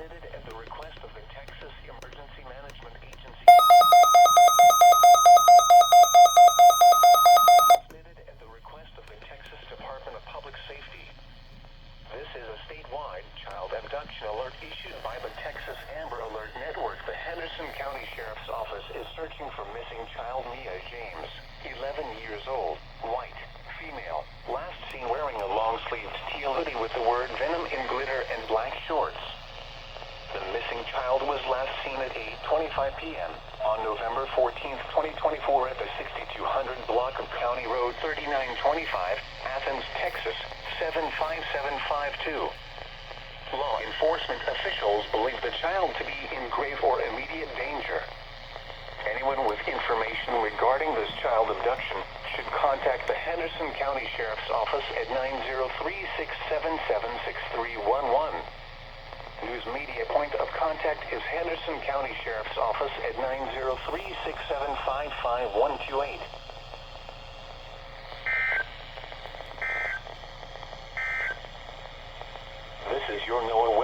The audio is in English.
Transmitted at the request of the Texas Emergency Management Agency. Transmitted at the request of the Texas Department of Public Safety. This is a statewide child abduction alert issued by the Texas Amber Alert Network. The Henderson County Sheriff's Office is searching for missing child Mia James, 11 years old, white, female, last seen wearing a long-sleeved teal hoodie with the word Venom in glitter and black shorts. The missing child was last seen at 8:25 p.m. on November 14, 2024 at the 6200 block of County Road 3925, Athens, Texas, 75752. Law enforcement officials believe the child to be in grave or immediate danger. Anyone with information regarding this child abduction should contact the Henderson County Sheriff's Office at 903-677-6311. News media point of contact is Henderson County Sheriff's Office at 903-675-5128. This is your NOAA